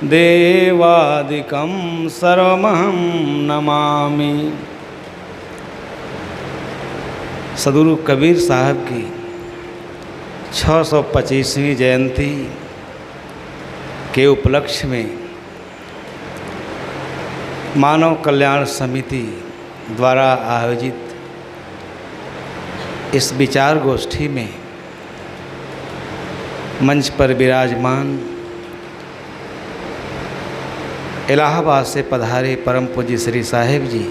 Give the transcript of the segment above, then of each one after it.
देवादिकं सर्वमहं नमामि। सदगुरु कबीर साहब की 625वीं जयंती के उपलक्ष्य में मानव कल्याण समिति द्वारा आयोजित इस विचार गोष्ठी में मंच पर विराजमान इलाहाबाद से पधारे परम पूज्य श्री साहेब जी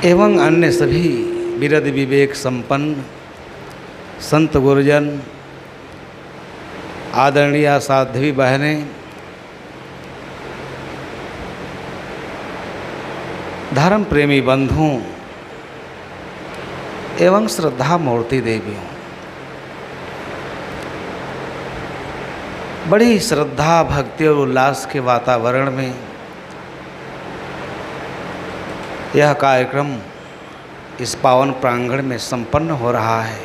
एवं अन्य सभी विरद विवेक संपन्न संत गुरुजन, आदरणीय साध्वी बहनें, धर्म प्रेमी बंधुओं एवं श्रद्धा मूर्ति देवियों, बड़ी श्रद्धा भक्ति और उल्लास के वातावरण में यह कार्यक्रम इस पावन प्रांगण में संपन्न हो रहा है।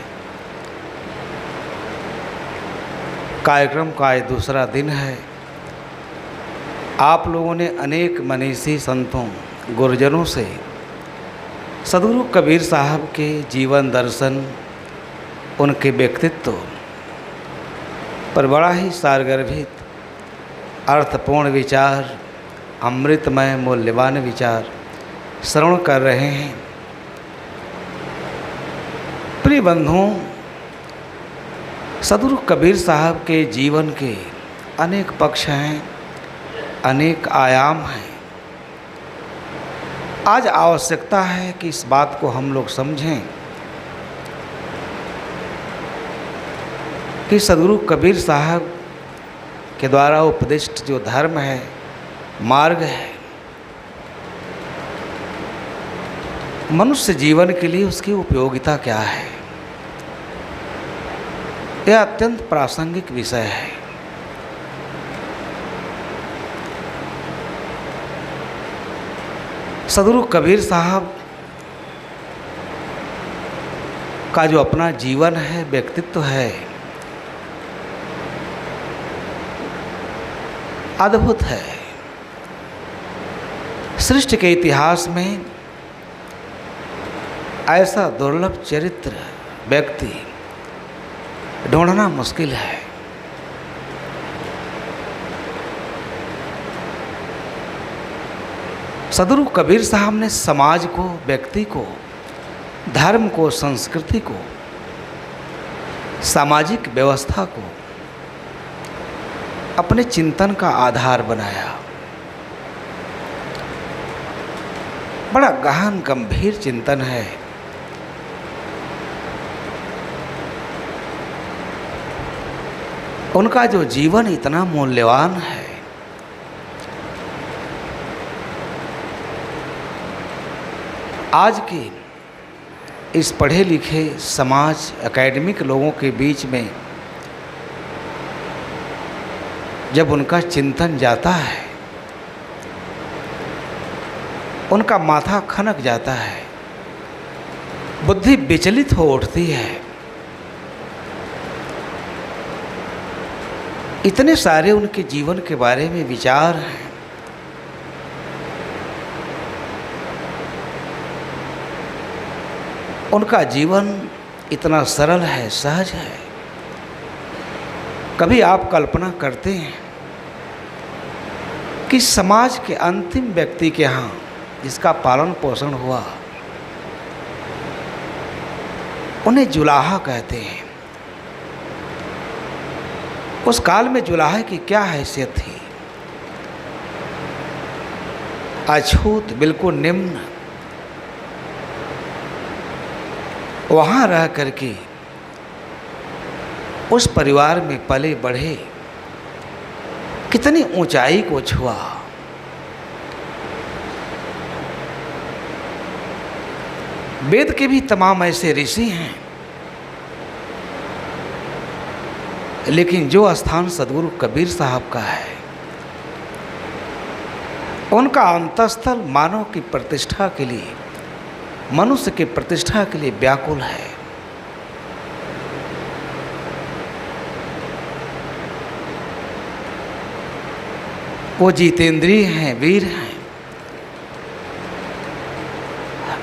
कार्यक्रम का ये दूसरा दिन है। आप लोगों ने अनेक मनीषी संतों, गुरुजनों से सदगुरु कबीर साहब के जीवन दर्शन, उनके व्यक्तित्व पर बड़ा ही सारगर्भित अर्थपूर्ण विचार, अमृतमय मूल्यवान विचार श्रवण कर रहे हैं। प्रिय बंधुओं, सदगुरु कबीर साहब के जीवन के अनेक पक्ष हैं, अनेक आयाम हैं। आज आवश्यकता है कि इस बात को हम लोग समझें कि सदगुरु कबीर साहब के द्वारा उपदिष्ट जो धर्म है, मार्ग है, मनुष्य जीवन के लिए उसकी उपयोगिता क्या है, यह अत्यंत प्रासंगिक विषय है। सदगुरु कबीर साहब का जो अपना जीवन है, व्यक्तित्व है, अद्भुत है। सृष्टि के इतिहास में ऐसा दुर्लभ चरित्र व्यक्ति ढूंढना मुश्किल है। सदगुरु कबीर साहब ने समाज को, व्यक्ति को, धर्म को, संस्कृति को, सामाजिक व्यवस्था को अपने चिंतन का आधार बनाया। बड़ा गहन गंभीर चिंतन है। उनका जो जीवन इतना मूल्यवान है, आज के इस पढ़े लिखे समाज, एकेडमिक लोगों के बीच में जब उनका चिंतन जाता है, उनका माथा खनक जाता है, बुद्धि विचलित हो उठती है। इतने सारे उनके जीवन के बारे में विचार हैं। उनका जीवन इतना सरल है, सहज है। कभी आप कल्पना करते हैं कि समाज के अंतिम व्यक्ति के यहाँ जिसका पालन पोषण हुआ, उन्हें जुलाहा कहते हैं। उस काल में जुलाहे की क्या हैसियत थी? अछूत, बिल्कुल निम्न। वहाँ रह करके उस परिवार में पले बढ़े, कितनी ऊंचाई को छुआ। वेद के भी तमाम ऐसे ऋषि हैं, लेकिन जो स्थान सदगुरु कबीर साहब का है, उनका अंतःस्थल मानव की प्रतिष्ठा के लिए, मनुष्य की प्रतिष्ठा के लिए व्याकुल है। वो जितेंद्रिय हैं, वीर हैं।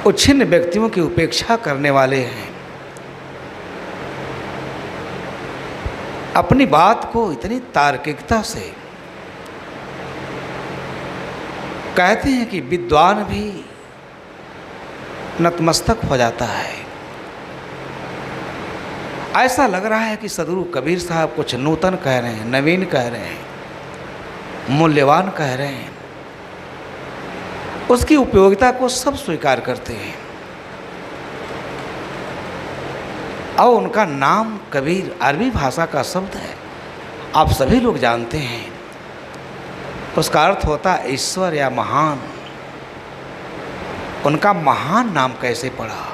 वो छिन्न व्यक्तियों की उपेक्षा करने वाले हैं। अपनी बात को इतनी तार्किकता से कहते हैं कि विद्वान भी नतमस्तक हो जाता है। ऐसा लग रहा है कि सदगुरु कबीर साहब कुछ नूतन कह रहे हैं, नवीन कह रहे हैं, मूल्यवान कह रहे हैं। उसकी उपयोगिता को सब स्वीकार करते हैं। और उनका नाम कबीर अरबी भाषा का शब्द है, आप सभी लोग जानते हैं। उसका अर्थ होता है ईश्वर या महान। उनका महान नाम कैसे पड़ा?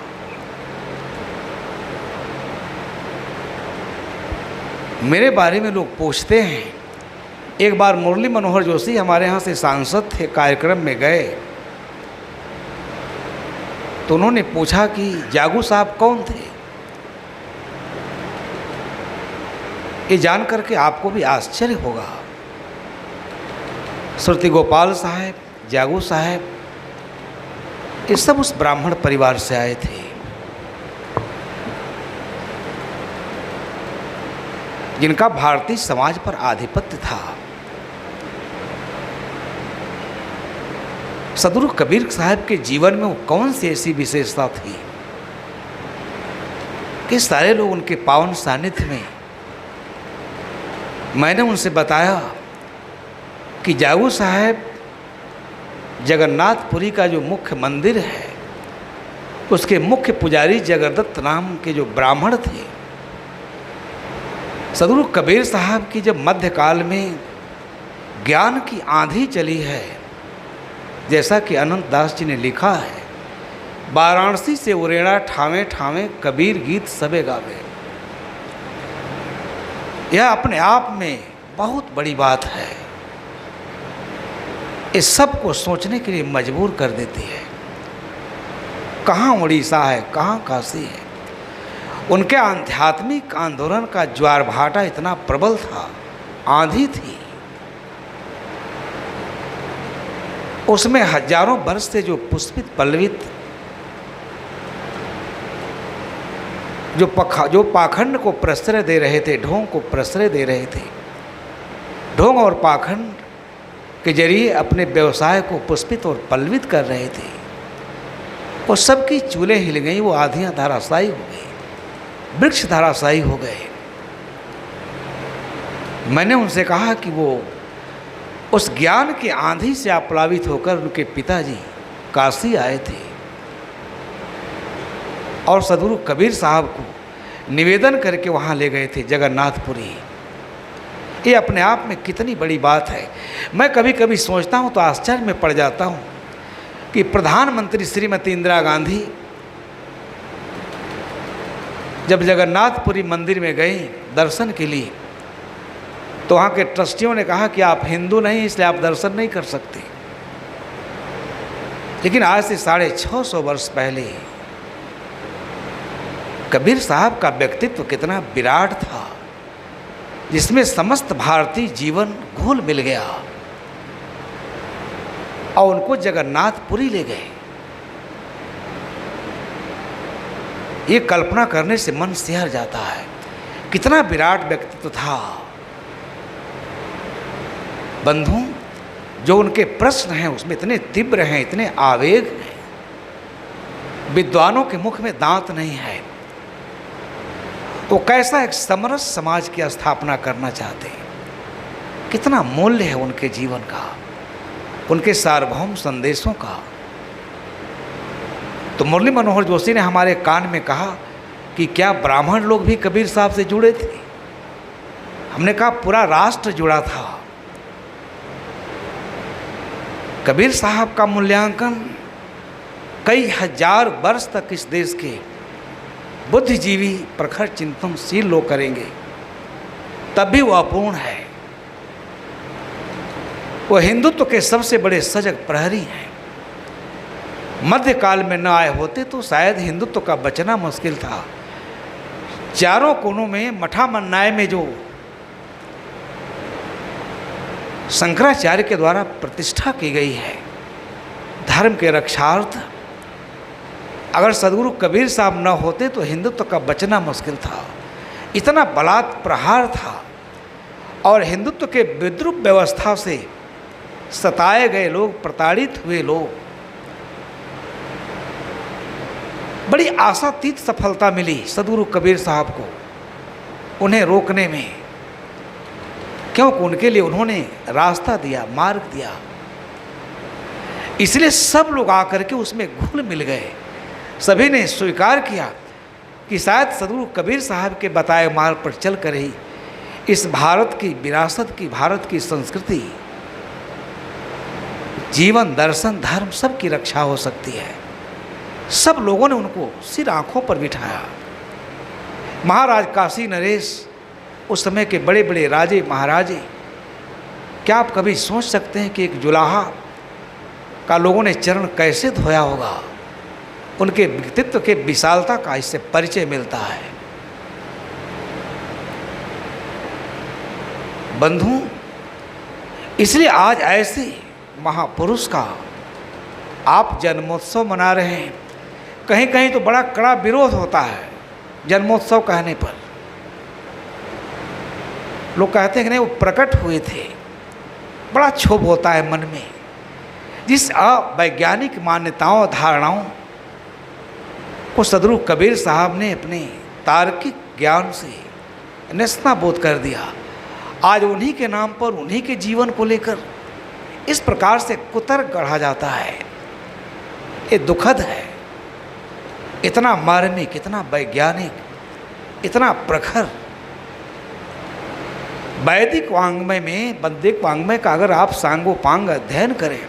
मेरे बारे में लोग पूछते हैं। एक बार मुरली मनोहर जोशी हमारे यहाँ से सांसद थे, कार्यक्रम में गए तो उन्होंने पूछा कि जागू साहब कौन थे। ये जान करके आपको भी आश्चर्य होगा। श्रुति गोपाल साहब, जागू साहब, ये सब उस ब्राह्मण परिवार से आए थे जिनका भारतीय समाज पर आधिपत्य था। सदगुरु कबीर साहब के जीवन में वो कौन सी ऐसी विशेषता थी कि सारे लोग उनके पावन सानिध्य में। मैंने उनसे बताया कि जागू साहब जगन्नाथपुरी का जो मुख्य मंदिर है, उसके मुख्य पुजारी जगदत्त नाम के जो ब्राह्मण थे। सदगुरु कबीर साहब की जब मध्यकाल में ज्ञान की आंधी चली है, जैसा कि अनंत दास जी ने लिखा है, वाराणसी से उरेणा ठावे ठावे कबीर गीत सबे गावे। यह अपने आप में बहुत बड़ी बात है। इस सब को सोचने के लिए मजबूर कर देती है। कहाँ उड़ीसा है, कहाँ काशी है। उनके आध्यात्मिक आंदोलन का ज्वार भाटा इतना प्रबल था, आंधी थी। उसमें हजारों वर्ष से जो पुष्पित पल्लवित जो पाखंड को प्रश्रय दे रहे थे, ढोंग को प्रश्रय दे रहे थे, ढोंग और पाखंड के जरिए अपने व्यवसाय को पुष्पित और पल्लवित कर रहे थे। वो सबकी चूलें हिल गई, वो आधियाँ धाराशायी हो गई, वृक्ष धाराशायी हो गए। मैंने उनसे कहा कि वो उस ज्ञान की आंधी से आप्लावित होकर उनके पिताजी काशी आए थे और सदगुरु कबीर साहब को निवेदन करके वहाँ ले गए थे जगन्नाथपुरी। ये अपने आप में कितनी बड़ी बात है। मैं कभी कभी सोचता हूँ तो आश्चर्य में पड़ जाता हूँ कि प्रधानमंत्री श्रीमती इंदिरा गांधी जब जगन्नाथपुरी मंदिर में गई दर्शन के लिए, तो वहाँ के ट्रस्टियों ने कहा कि आप हिंदू नहीं, इसलिए आप दर्शन नहीं कर सकते। लेकिन आज से 650 वर्ष पहले कबीर साहब का व्यक्तित्व कितना विराट था, जिसमें समस्त भारतीय जीवन घुल मिल गया और उनको जगन्नाथपुरी ले गए। ये कल्पना करने से मन सिहर जाता है, कितना विराट व्यक्तित्व था। बंधु, जो उनके प्रश्न हैं उसमें इतने तीव्र हैं, इतने आवेग हैं। विद्वानों के मुख में दांत नहीं है। वो कैसा एक समरस समाज की स्थापना करना चाहते हैं। कितना मूल्य है उनके जीवन का, उनके सार्वभौम संदेशों का। तो मुरली मनोहर जोशी ने हमारे कान में कहा कि क्या ब्राह्मण लोग भी कबीर साहब से जुड़े थे? हमने कहा पूरा राष्ट्र जुड़ा था। कबीर साहब का मूल्यांकन कई हजार वर्ष तक इस देश के बुद्धिजीवी प्रखर चिंतनशील लोग करेंगे, तब भी वो अपूर्ण है। वो हिंदुत्व के सबसे बड़े सजग प्रहरी हैं। मध्यकाल में न आए होते तो शायद हिंदुत्व का बचना मुश्किल था। चारों कोनों में मठा मन्नाय में जो शंकराचार्य के द्वारा प्रतिष्ठा की गई है धर्म के रक्षार्थ। अगर सदगुरु कबीर साहब न होते तो हिंदुत्व का बचना मुश्किल था। इतना बलात् प्रहार था और हिंदुत्व के विद्रूप व्यवस्था से सताए गए लोग, प्रताड़ित हुए लोग, बड़ी आशातीत सफलता मिली सदगुरु कबीर साहब को उन्हें रोकने में, क्योंकि उनके लिए उन्होंने रास्ता दिया, मार्ग दिया। इसलिए सब लोग आकर के उसमें घुल मिल गए। सभी ने स्वीकार किया कि शायद सदगुरु कबीर साहब के बताए मार्ग पर चल कर ही इस भारत की विरासत की, भारत की संस्कृति, जीवन, दर्शन, धर्म सब की रक्षा हो सकती है। सब लोगों ने उनको सिर आंखों पर बिठाया। महाराज काशी नरेश, उस समय के बड़े बड़े राजे महाराजे, क्या आप कभी सोच सकते हैं कि एक जुलाहा का लोगों ने चरण कैसे धोया होगा? उनके व्यक्तित्व के विशालता का इससे परिचय मिलता है। बंधु, इसलिए आज ऐसे महापुरुष का आप जन्मोत्सव मना रहे हैं। कहीं कहीं तो बड़ा कड़ा विरोध होता है जन्मोत्सव कहने पर। लोग कहते हैं कि नहीं, वो प्रकट हुए थे। बड़ा क्षोभ होता है मन में जिस अवैज्ञानिक मान्यताओं, धारणाओं को सदगुरु कबीर साहब ने अपने तार्किक ज्ञान से नेस्तनाबूद कर दिया। आज उन्हीं के नाम पर, उन्हीं के जीवन को लेकर इस प्रकार से कुतर्क गढ़ा जाता है। ये दुखद है। इतना मार्मिक, इतना वैज्ञानिक, इतना प्रखर वैदिक वाङ्मय में, वैदिक वाङ्मय का अगर आप सांगोपांग अध्ययन करें,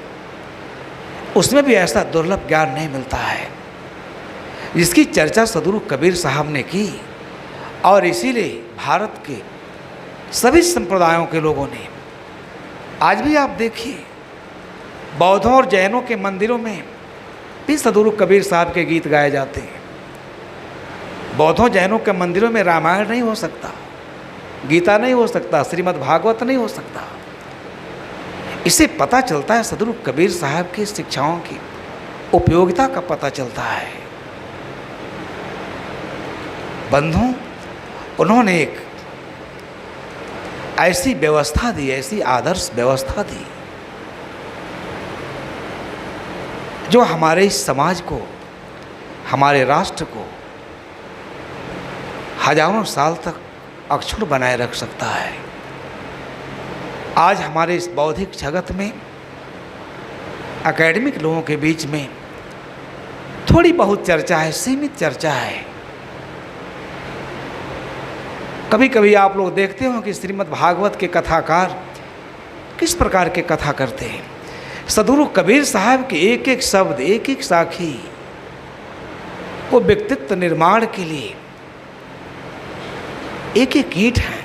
उसमें भी ऐसा दुर्लभ ज्ञान नहीं मिलता है जिसकी चर्चा सदगुरु कबीर साहब ने की। और इसीलिए भारत के सभी संप्रदायों के लोगों ने, आज भी आप देखिए, बौद्धों और जैनों के मंदिरों में भी सदगुरु कबीर साहब के गीत गाए जाते हैं। बौद्धों जैनों के मंदिरों में रामायण नहीं हो सकता, गीता नहीं हो सकता, श्रीमद् भागवत नहीं हो सकता। इससे पता चलता है सदगुरु कबीर साहब की शिक्षाओं की उपयोगिता का पता चलता है। बंधु, उन्होंने एक ऐसी व्यवस्था दी, ऐसी आदर्श व्यवस्था दी जो हमारे इस समाज को, हमारे राष्ट्र को हजारों साल तक अक्षुण्ण बनाए रख सकता है। आज हमारे इस बौद्धिक जगत में, एकेडमिक लोगों के बीच में थोड़ी बहुत चर्चा है, सीमित चर्चा है। कभी कभी आप लोग देखते हो कि श्रीमद् भागवत के कथाकार किस प्रकार के कथा करते हैं। सदगुरु कबीर साहब के एक एक शब्द, एक एक साखी वो व्यक्तित्व निर्माण के लिए एक एक ईंट है।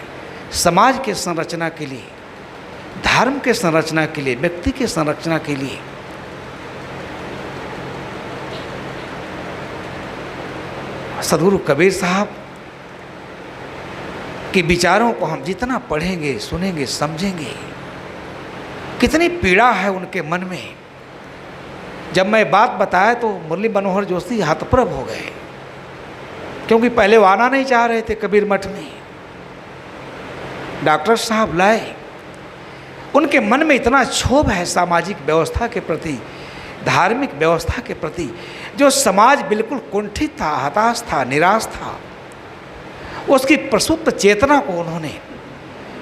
समाज के संरचना के लिए, धर्म के संरचना के लिए, व्यक्ति के संरचना के लिए सदगुरु कबीर साहब के विचारों को हम जितना पढ़ेंगे, सुनेंगे, समझेंगे, कितनी पीड़ा है उनके मन में। जब मैं बात बताया तो मुरली मनोहर जोशी हतप्रभ हो गए, क्योंकि पहले वो आना नहीं चाह रहे थे कबीर मठ में। डॉक्टर साहब लाए। उनके मन में इतना क्षोभ है सामाजिक व्यवस्था के प्रति, धार्मिक व्यवस्था के प्रति, जो समाज बिल्कुल कुंठित था, हताश था, निराश था। उसकी प्रसुप्त चेतना को उन्होंने,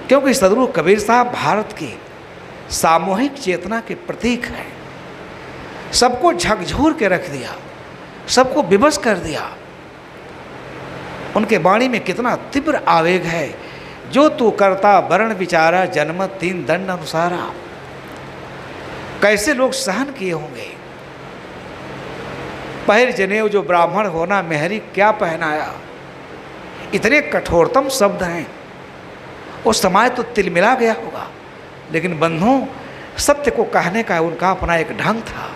क्योंकि सदगुरु कबीर साहब भारत के सामूहिक चेतना के प्रतीक हैं, सबको झकझोर के रख दिया, सबको विवश कर दिया। उनके वाणी में कितना तीव्र आवेग है। जो तू करता वर्ण विचारा, जन्म तीन दंड अनुसारा। कैसे लोग सहन किए होंगे। पहिर जनेऊ जो ब्राह्मण होना, मेहरी क्या पहनाया। इतने कठोरतम शब्द हैं। उस समय तो तिलमिला गया होगा, लेकिन बंधुओं, सत्य को कहने का उनका अपना एक ढंग था।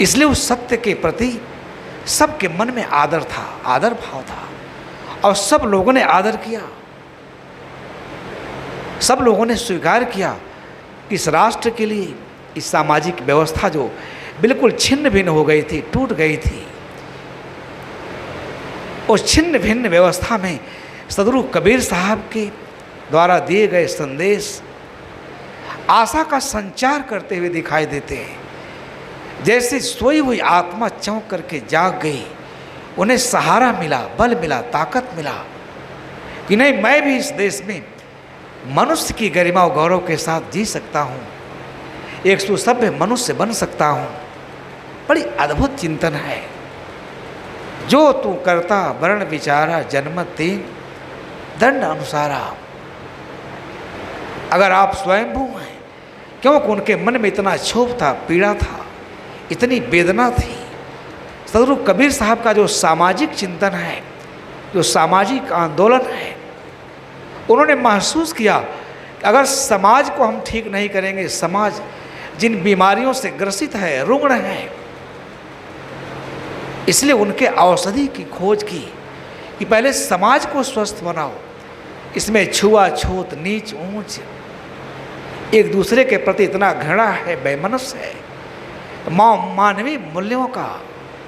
इसलिए उस सत्य के प्रति सबके मन में आदर था, आदर भाव था, और सब लोगों ने आदर किया। सब लोगों ने स्वीकार किया कि इस राष्ट्र के लिए इस सामाजिक व्यवस्था जो बिल्कुल छिन्न भिन्न हो गई थी, टूट गई थी, उस छिन्न भिन्न व्यवस्था में सदगुरु कबीर साहब के द्वारा दिए गए संदेश आशा का संचार करते हुए दिखाई देते हैं। जैसे सोई हुई आत्मा चौंक करके जाग गई, उन्हें सहारा मिला, बल मिला, ताकत मिला कि नहीं, मैं भी इस देश में मनुष्य की गरिमा और गौरव के साथ जी सकता हूँ, एक सुसभ्य मनुष्य बन सकता हूँ। बड़ी अद्भुत चिंतन है। जो तू करता वर्ण विचारा, जन्म तीन दंड अनुसारा। अगर आप स्वयंभू हैं, क्योंकि उनके मन में इतना क्षोभ था, पीड़ा था, इतनी वेदना थी। सदगुरु कबीर साहब का जो सामाजिक चिंतन है, जो सामाजिक आंदोलन है, उन्होंने महसूस किया कि अगर समाज को हम ठीक नहीं करेंगे, समाज जिन बीमारियों से ग्रसित है, रुग्ण है, इसलिए उनके औषधि की खोज की कि पहले समाज को स्वस्थ बनाओ। इसमें छुआछूत, नीच ऊंच, एक दूसरे के प्रति इतना घृणा है, वैमनस्य है, मानवीय मूल्यों का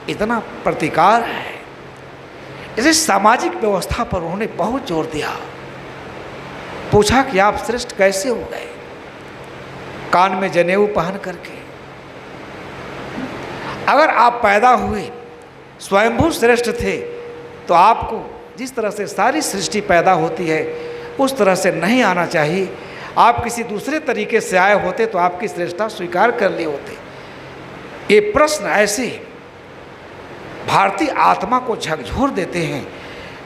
इतना प्रतिकार है। इसे सामाजिक व्यवस्था पर उन्होंने बहुत जोर दिया। पूछा कि आप श्रेष्ठ कैसे हो गए? कान में जनेऊ पहन करके। अगर आप पैदा हुए स्वयंभू श्रेष्ठ थे तो आपको जिस तरह से सारी सृष्टि पैदा होती है उस तरह से नहीं आना चाहिए। आप किसी दूसरे तरीके से आए होते तो आपकी श्रेष्ठता स्वीकार कर लिए होते। ये प्रश्न ऐसे भारतीय आत्मा को झकझोर देते हैं।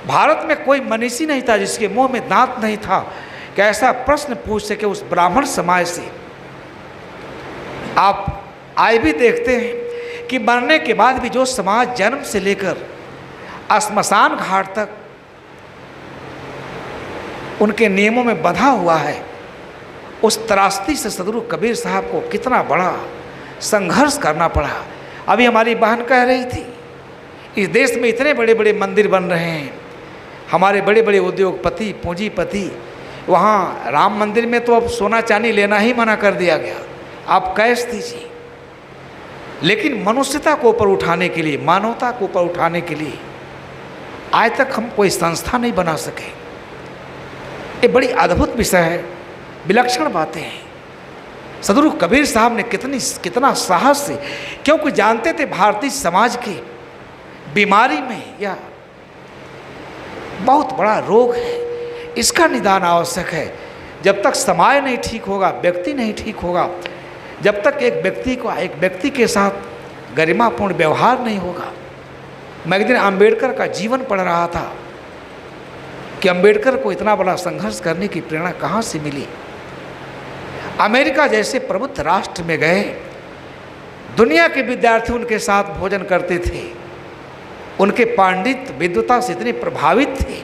भारत में कोई मनीषी नहीं था जिसके मुंह में दांत नहीं था कि ऐसा प्रश्न पूछ सके उस ब्राह्मण समाज से। आप आए भी देखते हैं कि मरने के बाद भी जो समाज जन्म से लेकर श्मशान घाट तक उनके नियमों में बंधा हुआ है, उस त्रासदी से सदगुरु कबीर साहब को कितना बड़ा संघर्ष करना पड़ा। अभी हमारी बहन कह रही थी, इस देश में इतने बड़े बड़े मंदिर बन रहे हैं, हमारे बड़े बड़े उद्योगपति, पूंजीपति, वहाँ राम मंदिर में तो अब सोना चांदी लेना ही मना कर दिया गया, आप कैश दीजिए। लेकिन मनुष्यता को ऊपर उठाने के लिए, मानवता को ऊपर उठाने के लिए आज तक हम कोई संस्था नहीं बना सके। ये बड़ी अद्भुत विषय है, विलक्षण बातें हैं। सदगुरु कबीर साहब ने कितना साहस से, क्योंकि जानते थे भारतीय समाज की बीमारी में या बहुत बड़ा रोग है, इसका निदान आवश्यक है। जब तक समाज नहीं ठीक होगा, व्यक्ति नहीं ठीक होगा, जब तक एक व्यक्ति के साथ गरिमापूर्ण व्यवहार नहीं होगा। मैं एक दिन अंबेडकर का जीवन पढ़ रहा था कि अंबेडकर को इतना बड़ा संघर्ष करने की प्रेरणा कहाँ से मिली। अमेरिका जैसे प्रबुद्ध राष्ट्र में गए, दुनिया के विद्यार्थी उनके साथ भोजन करते थे, उनके पांडित्य विद्वता से इतने प्रभावित थे,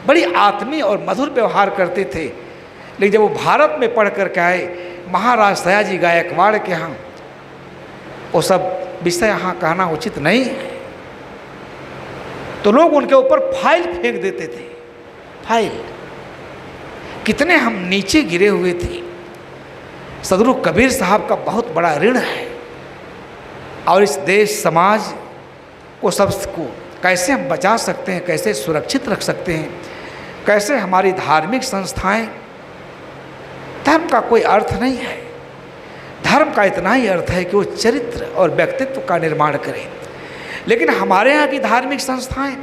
बड़ी आत्मीय और मधुर व्यवहार करते थे। लेकिन जब वो भारत में पढ़ कर के आए, महाराज सयाजी गायकवाड़ के यहाँ, वो सब विषय यहाँ कहना उचित नहीं है, तो लोग उनके ऊपर फाइल फेंक देते थे। फाइल, कितने हम नीचे गिरे हुए थे। सदगुरु कबीर साहब का बहुत बड़ा ऋण है। और इस देश समाज को सबको कैसे हम बचा सकते हैं, कैसे सुरक्षित रख सकते हैं, कैसे हमारी धार्मिक संस्थाएं, धर्म का कोई अर्थ नहीं है। धर्म का इतना ही अर्थ है कि वो चरित्र और व्यक्तित्व का निर्माण करें। लेकिन हमारे यहाँ की धार्मिक संस्थाएं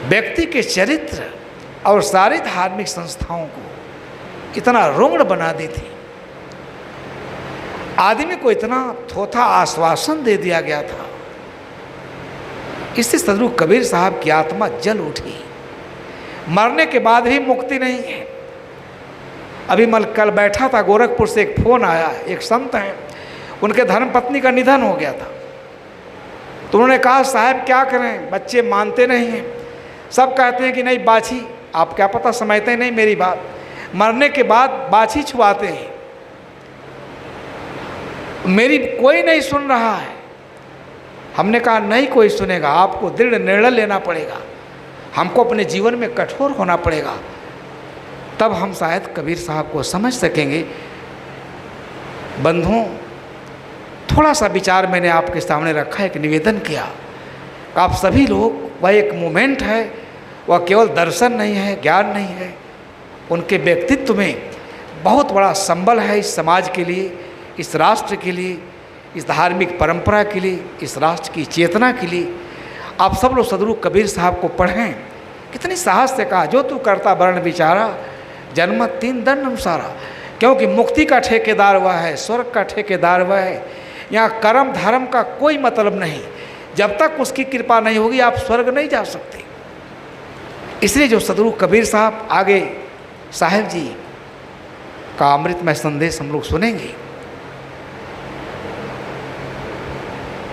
व्यक्ति के चरित्र और सारी धार्मिक संस्थाओं को इतना रुग्ण बना देती। आदमी को इतना थोथा आश्वासन दे दिया गया था। इससे सदगुरु कबीर साहब की आत्मा जल उठी। मरने के बाद भी मुक्ति नहीं है। अभी कल बैठा था, गोरखपुर से एक फोन आया, एक संत हैं, उनके धर्मपत्नी का निधन हो गया था। तो उन्होंने कहा, साहब क्या करें, बच्चे मानते नहीं हैं, सब कहते हैं कि नहीं बाछी, आप क्या पता समझते नहीं मेरी बात, मरने के बाद बाछी छुआते हैं, मेरी कोई नहीं सुन रहा है। हमने कहा नहीं कोई सुनेगा, आपको दृढ़ निर्णय लेना पड़ेगा, हमको अपने जीवन में कठोर होना पड़ेगा। तब हम शायद कबीर साहब को समझ सकेंगे। बंधुओं, थोड़ा सा विचार मैंने आपके सामने रखा, एक निवेदन किया। आप सभी लोग, वह एक मोमेंट है, वह केवल दर्शन नहीं है, ज्ञान नहीं है, उनके व्यक्तित्व में बहुत बड़ा संबल है इस समाज के लिए, इस राष्ट्र के लिए, इस धार्मिक परंपरा के लिए, इस राष्ट्र की चेतना के लिए। आप सब लोग सदगुरु कबीर साहब को पढ़ें। कितनी साहस से कहा, जो तू करता वर्ण विचारा, जन्म तीन दंड अनुसारा। क्योंकि मुक्ति का ठेकेदार वह है, स्वर्ग का ठेकेदार वह है। यहाँ कर्म धर्म का कोई मतलब नहीं। जब तक उसकी कृपा नहीं होगी आप स्वर्ग नहीं जा सकते। इसलिए जो सदगुरु कबीर साहब आगे साहेब जी का अमृतमय संदेश हम लोग सुनेंगे,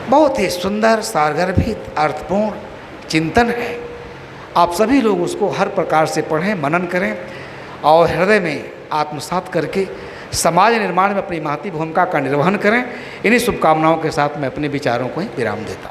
बहुत ही सुंदर, सारगर्भित, अर्थपूर्ण चिंतन है। आप सभी लोग उसको हर प्रकार से पढ़ें, मनन करें और हृदय में आत्मसात करके समाज निर्माण में अपनी महती भूमिका का निर्वहन करें। इन्हीं शुभकामनाओं के साथ मैं अपने विचारों को ही विराम देता हूँ।